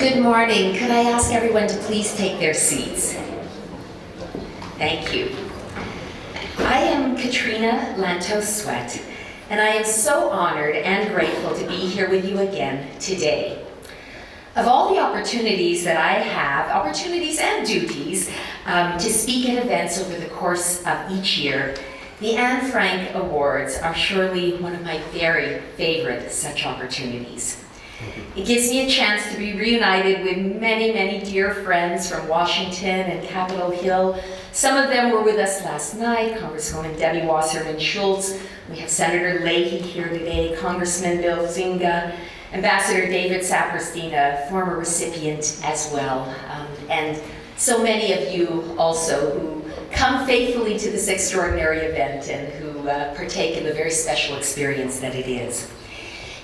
Good morning. Could I ask everyone to please take their seats? Thank you. I am Katrina Lantos Swett, and I am so honored and grateful to be here with you again today. Of all the opportunities that I have, opportunities and duties, to speak at events over the course of each year, the Anne Frank Awards are surely one of my very favorite such opportunities. It gives me a chance to be reunited with many, many dear friends from Washington and Capitol Hill. Some of them were with us last night, Congresswoman Debbie Wasserman Schultz. We have Senator Leahy here today, Congressman Bill Zinga, Ambassador David Saperstein, a former recipient as well, and so many of you also who come faithfully to this extraordinary event and who partake in the very special experience that it is.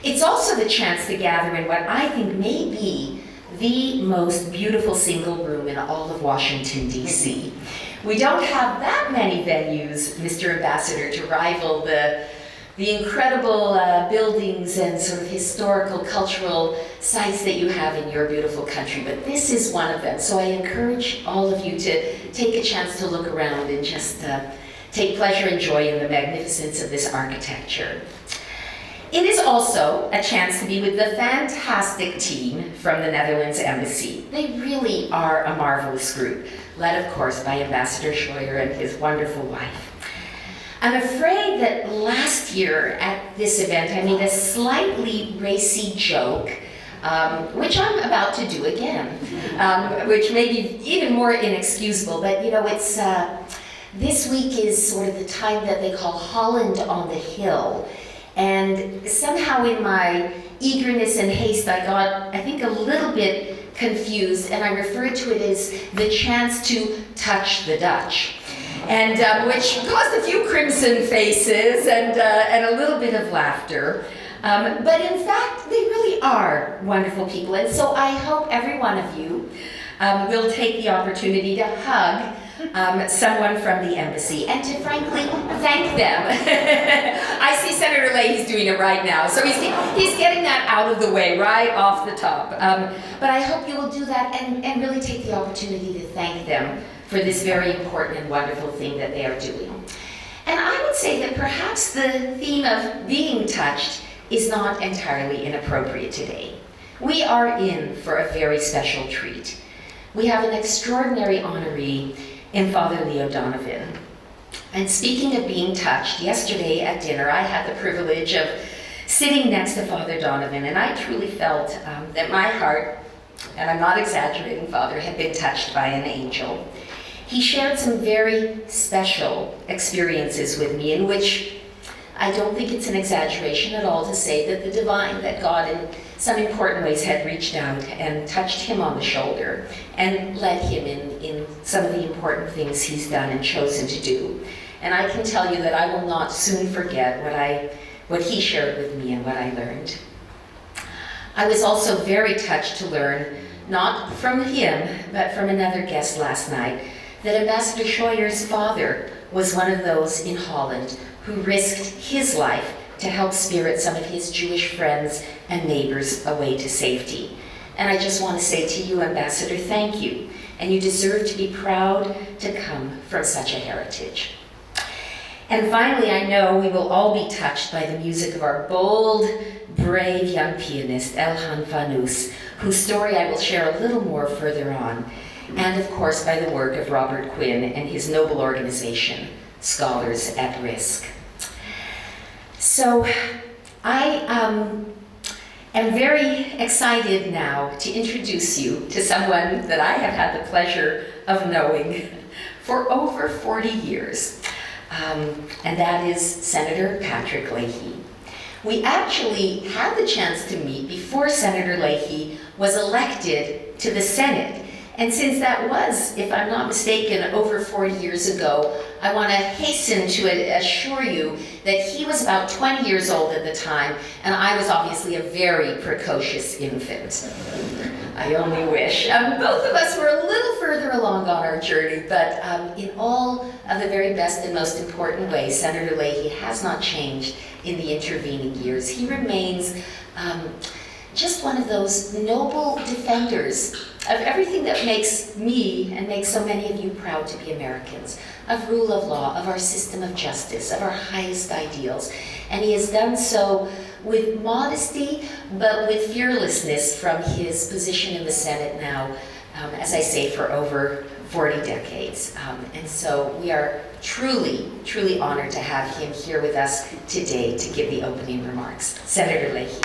It's also the chance to gather in what I think may be the most beautiful single room in all of Washington, D.C. We don't have that many venues, Mr. Ambassador, to rival the incredible buildings and sort of historical, cultural sites that you have in your beautiful country, but this is one of them. So I encourage all of you to take a chance to look around and just take pleasure and joy in the magnificence of this architecture. It is also a chance to be with the fantastic team from the Netherlands Embassy. They really are a marvelous group, led of course by Ambassador Scheuer and his wonderful wife. I'm afraid that last year at this event I made a slightly racy joke, which I'm about to do again, which may be even more inexcusable, but you know, it's this week is sort of the time that they call Holland on the Hill. And somehow in my eagerness and haste, I got, I think, a little bit confused, and I referred to it as the chance to touch the Dutch. And which caused a few crimson faces and a little bit of laughter. But in fact, they really are wonderful people. And so I hope every one of you will take the opportunity to hug someone from the embassy and to frankly thank them. I see Senator Leahy's doing it right now, so he's getting that out of the way right off the top. But I hope you will do that and really take the opportunity to thank them for this very important and wonderful thing that they are doing. And I would say that perhaps the theme of being touched is not entirely inappropriate today. We are in for a very special treat. We have an extraordinary honoree in Father Leo Donovan. And speaking of being touched, yesterday at dinner I had the privilege of sitting next to Father Donovan, and I truly felt that my heart, and I'm not exaggerating, Father, had been touched by an angel. He shared some very special experiences with me in which I don't think it's an exaggeration at all to say that the divine, that God in some important ways had reached out and touched him on the shoulder and led him in some of the important things he's done and chosen to do. And I can tell you that I will not soon forget what he shared with me and what I learned. I was also very touched to learn, not from him, but from another guest last night, that Ambassador Scheuer's father was one of those in Holland who risked his life to help spirit some of his Jewish friends and neighbors away to safety. And I just want to say to you, Ambassador, thank you. And you deserve to be proud to come from such a heritage. And finally, I know we will all be touched by the music of our bold, brave young pianist, Elhan Fanous, whose story I will share a little more further on. And of course, by the work of Robert Quinn and his noble organization, Scholars at Risk. So I am very excited now to introduce you to someone that I have had the pleasure of knowing for over 40 years, and that is Senator Patrick Leahy. We actually had the chance to meet before Senator Leahy was elected to the Senate. And since that was, if I'm not mistaken, over 40 years ago, I want to hasten to assure you that he was about 20 years old at the time, and I was obviously a very precocious infant. I only wish. Both of us were a little further along on our journey, but in all of the very best and most important ways, Senator Leahy has not changed in the intervening years. He remains just one of those noble defenders of everything that makes me and makes so many of you proud to be Americans, of rule of law, of our system of justice, of our highest ideals. And he has done so with modesty, but with fearlessness from his position in the Senate now, as I say, for over 40 decades. And so we are truly, truly honored to have him here with us today to give the opening remarks. Senator Leahy.